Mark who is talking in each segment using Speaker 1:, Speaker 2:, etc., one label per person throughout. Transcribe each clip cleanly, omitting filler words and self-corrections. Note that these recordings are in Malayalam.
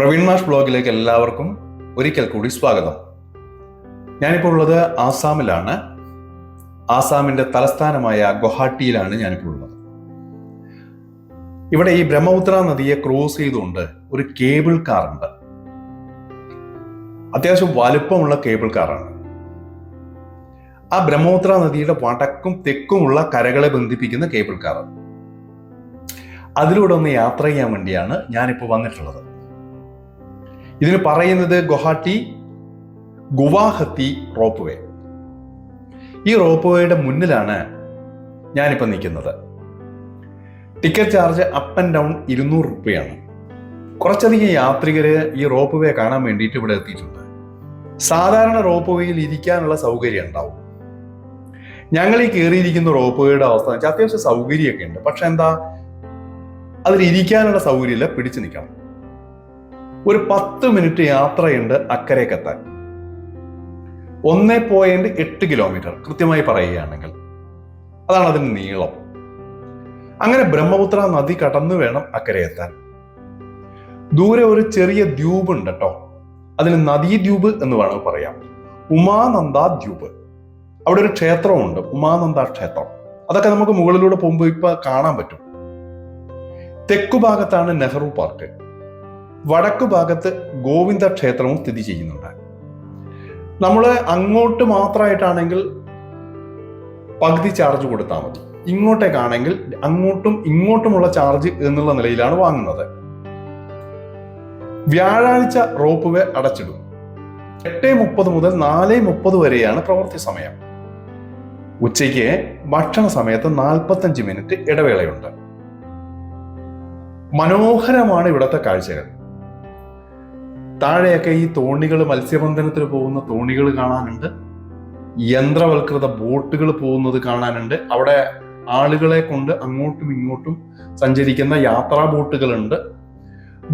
Speaker 1: പ്രവീൺ മാഷ് ബ്ലോഗിലേക്ക് എല്ലാവർക്കും ഒരിക്കൽ കൂടി സ്വാഗതം. ഞാനിപ്പോൾ ഉള്ളത് ആസാമിലാണ്. ആസാമിന്റെ തലസ്ഥാനമായ ഗുവാഹട്ടിയിലാണ് ഞാനിപ്പോൾ ഉള്ളത്. ഇവിടെ ഈ ബ്രഹ്മപുത്ര നദിയെ ക്രോസ് ചെയ്തുകൊണ്ട് ഒരു കേബിൾ കാർ ഉണ്ട്. അത്യാവശ്യം വലുപ്പമുള്ള കേബിൾ കാറാണ്. ആ ബ്രഹ്മപുത്ര നദിയുടെ വടക്കും തെക്കുമുള്ള കരകളെ ബന്ധിപ്പിക്കുന്ന കേബിൾ കാർ. അതിലൂടെ ഒന്ന് യാത്ര ചെയ്യാൻ വേണ്ടിയാണ് ഞാനിപ്പോൾ വന്നിട്ടുള്ളത്. ഇതിന് പറയുന്നത് ഗുവാഹത്തി റോപ്പ് വേ. ഈ റോപ്പ് വേയുടെ മുന്നിലാണ് ഞാനിപ്പോൾ നിൽക്കുന്നത്. Ticket charge up and down 200 രൂപയാണ്. കുറച്ചധികം യാത്രികര് ഈ റോപ്പ് വേ കാണാൻ വേണ്ടിയിട്ട് ഇവിടെ എത്തിയിട്ടുണ്ട്. സാധാരണ റോപ്പ് വേയിൽ ഇരിക്കാനുള്ള സൗകര്യം ഉണ്ടാവും. ഞങ്ങൾ ഈ കയറിയിരിക്കുന്ന റോപ്പ് വേയുടെ അവസ്ഥ വെച്ചാൽ അത്യാവശ്യം സൗകര്യമൊക്കെ ഉണ്ട്. പക്ഷെ എന്താ, അതിൽ ഇരിക്കാനുള്ള സൗകര്യമില്ല, പിടിച്ചു നിൽക്കണം. ഒരു 10 മിനിറ്റ് യാത്രയുണ്ട് അക്കരയ്ക്കെത്താൻ. 1.8 കിലോമീറ്റർ കൃത്യമായി പറയുകയാണെങ്കിൽ അതാണ് അതിന്റെ നീളം. അങ്ങനെ ബ്രഹ്മപുത്ര നദി കടന്നു വേണം അക്കരയെത്താൻ. ദൂരെ ഒരു ചെറിയ ദ്വീപ് ഉണ്ട് കേട്ടോ. അതിന് നദീദ്വീപ് എന്ന് വേണമെങ്കിൽ പറയാം. ഉമാനന്ദ ദ്വീപ്. അവിടെ ഒരു ക്ഷേത്രമുണ്ട്, ഉമാനന്ദ ക്ഷേത്രം. അതൊക്കെ നമുക്ക് മുകളിലൂടെ പോകുമ്പോൾ ഇപ്പൊ കാണാൻ പറ്റും. തെക്കു ഭാഗത്താണ് നെഹ്റു പാർക്ക്. വടക്കു ഭാഗത്ത് ഗോവിന്ദ ക്ഷേത്രവും സ്ഥിതി ചെയ്യുന്നുണ്ട്. നമ്മൾ അങ്ങോട്ട് മാത്രമായിട്ടാണെങ്കിൽ പകുതി ചാർജ് കൊടുത്താൽ മതി. ഇങ്ങോട്ടേക്കാണെങ്കിൽ അങ്ങോട്ടും ഇങ്ങോട്ടുമുള്ള ചാർജ് എന്നുള്ള നിലയിലാണ് വാങ്ങുന്നത്. വ്യാഴാഴ്ച റോപ്പ് വേ അടച്ചിടും. 8:30 മുതൽ 4:30 വരെയാണ് പ്രവൃത്തി സമയം. ഉച്ചയ്ക്ക് ഭക്ഷണ സമയത്ത് 45 മിനിറ്റ് ഇടവേളയുണ്ട്. മനോഹരമാണ് ഇവിടുത്തെ കാഴ്ചകൾ. താഴെയൊക്കെ ഈ തോണികൾ, മത്സ്യബന്ധനത്തിന് പോകുന്ന തോണികൾ കാണാനുണ്ട്. യന്ത്രവൽകൃത ബോട്ടുകൾ പോകുന്നത് കാണാനുണ്ട്. അവിടെ ആളുകളെ കൊണ്ട് അങ്ങോട്ടും ഇങ്ങോട്ടും സഞ്ചരിക്കുന്ന യാത്രാ ബോട്ടുകളുണ്ട്.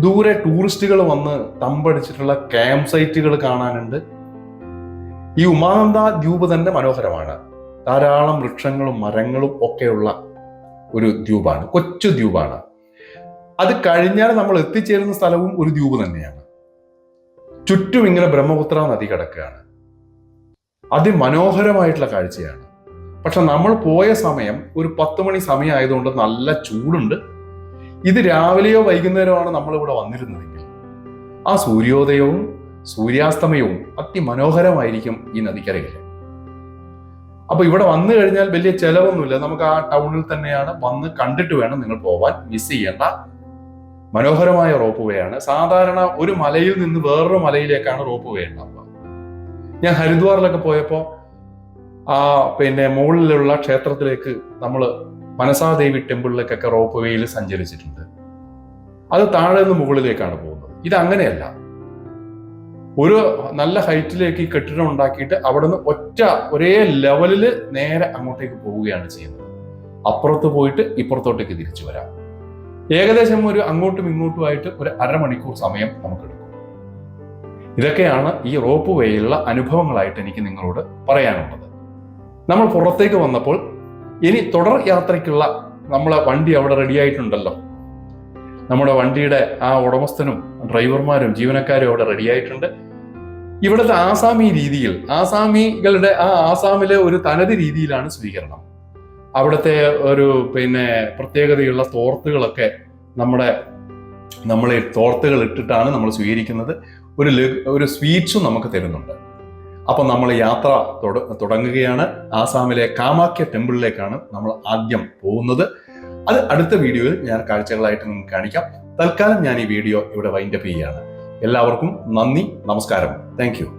Speaker 1: ദൂരെ ടൂറിസ്റ്റുകൾ വന്ന് തമ്പടിച്ചിട്ടുള്ള ക്യാമ്പ് സൈറ്റുകൾ കാണാനുണ്ട്. ഈ ഉമാനന്ദ ദ്വീപ് തന്നെ മനോഹരമാണ്. ധാരാളം വൃക്ഷങ്ങളും മരങ്ങളും ഒക്കെയുള്ള ഒരു ദ്വീപാണ്, കൊച്ചു ദ്വീപാണ്. അത് കഴിഞ്ഞാൽ നമ്മൾ എത്തിച്ചേരുന്ന സ്ഥലവും ഒരു ദ്വീപ് തന്നെയാണ്. ചുറ്റും ഇങ്ങനെ ബ്രഹ്മപുത്ര നദി കിടക്കുകയാണ്. അതിമനോഹരമായിട്ടുള്ള കാഴ്ചയാണ്. പക്ഷെ നമ്മൾ പോയ സമയം ഒരു 10 മണി സമയം ആയതുകൊണ്ട് നല്ല ചൂടുണ്ട്. ഇത് രാവിലെയോ വൈകുന്നേരമോ നമ്മൾ ഇവിടെ വന്നിരുന്നതെങ്കിൽ ആ സൂര്യോദയവും സൂര്യാസ്തമയവും അതിമനോഹരമായിരിക്കും ഈ നദിക്കരയിൽ. അപ്പൊ ഇവിടെ വന്നു കഴിഞ്ഞാൽ വലിയ ചെലവൊന്നുമില്ല. നമുക്ക് ആ ടൗണിൽ തന്നെയാണ്, വന്ന് കണ്ടിട്ട് വേണം നിങ്ങൾ പോവാൻ. മിസ് ചെയ്യേണ്ട മനോഹരമായ റോപ്പ് വേ ആണ്. സാധാരണ ഒരു മലയിൽ നിന്ന് വേറൊരു മലയിലേക്കാണ് റോപ്പ് വേ ഉണ്ടാവുക. ഞാൻ ഹരിദ്വാറിലൊക്കെ പോയപ്പോൾ മുകളിലുള്ള ക്ഷേത്രത്തിലേക്ക് നമ്മൾ മനസാദേവി ടെമ്പിളിലേക്കൊക്കെ റോപ്പ് വേയിൽ സഞ്ചരിച്ചിട്ടുണ്ട്. അത് താഴെ നിന്ന് മുകളിലേക്കാണ് പോകുന്നത്. ഇത് അങ്ങനെയല്ല. ഒരു നല്ല ഹൈറ്റിലേക്ക് ഈ കെട്ടിടം ഉണ്ടാക്കിയിട്ട് അവിടെ നിന്ന് ഒരേ ലെവലിൽ നേരെ അങ്ങോട്ടേക്ക് പോവുകയാണ് ചെയ്യുന്നത്. അപ്പുറത്ത് പോയിട്ട് ഇപ്പുറത്തോട്ടേക്ക് തിരിച്ചു വരാം. ഏകദേശം ഒരു അങ്ങോട്ടും ഇങ്ങോട്ടുമായിട്ട് ഒരു അരമണിക്കൂർ സമയം നമുക്കെടുക്കും. ഇതൊക്കെയാണ് ഈ റോപ്പ് വേയിലുള്ള അനുഭവങ്ങളായിട്ട് എനിക്ക് നിങ്ങളോട് പറയാനുള്ളത്. നമ്മൾ പുറത്തേക്ക് വന്നപ്പോൾ ഇനി തുടർ യാത്രയ്ക്കുള്ള നമ്മളെ വണ്ടി അവിടെ റെഡി ആയിട്ടുണ്ടല്ലോ. നമ്മുടെ വണ്ടിയുടെ ആ ഉടമസ്ഥനും ഡ്രൈവർമാരും ജീവനക്കാരും അവിടെ റെഡി ആയിട്ടുണ്ട്. ഇവിടുത്തെ ആസാമി രീതിയിൽ, ആസാമികളുടെ ആസാമിലെ ഒരു തനത് രീതിയിലാണ് സ്വീകരണം. അവിടുത്തെ ഒരു പ്രത്യേകതയുള്ള തോർത്തുകളൊക്കെ നമ്മളെ തോർത്തുകൾ ഇട്ടിട്ടാണ് നമ്മൾ സ്വീകരിക്കുന്നത്. ഒരു സ്വീറ്റ്സും നമുക്ക് തരുന്നുണ്ട്. അപ്പൊ നമ്മൾ യാത്ര തുടങ്ങുകയാണ്. ആസാമിലെ കാമാഖ്യ ടെമ്പിളിലേക്കാണ് നമ്മൾ ആദ്യം പോകുന്നത്. അത് അടുത്ത വീഡിയോയിൽ ഞാൻ കാഴ്ചകളായിട്ട് നിങ്ങൾക്ക് കാണിക്കാം. തൽക്കാലം ഞാൻ ഈ വീഡിയോ ഇവിടെ വൈൻഡപ്പ് ചെയ്യുകയാണ്. എല്ലാവർക്കും നന്ദി, നമസ്കാരം. Thank you.